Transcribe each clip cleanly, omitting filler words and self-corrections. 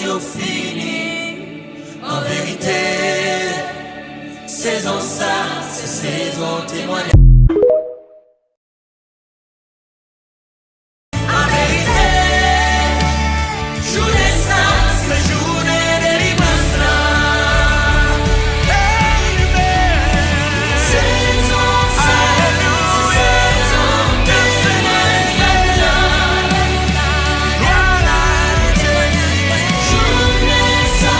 au fini. En vérité, saison ça, c'est saison témoignage. En vérité, journée ça, c'est journée délivrance là. Saison ça, c'est saison témoignage là. Journée ça,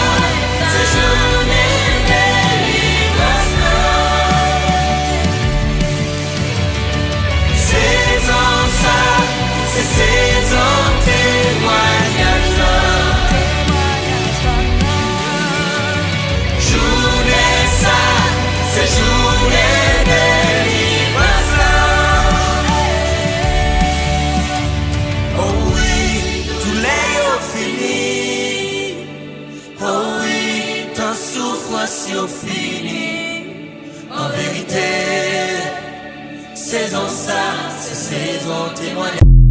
c'est journée délivrance là. Saison ça, c'est saison témoignage là. Journée ça, c'est journée délivrance là. Oh oui, tout l'est au fini. Oh oui, ta souffrance au fini. En vérité, saison ça, c'est saison témoignage.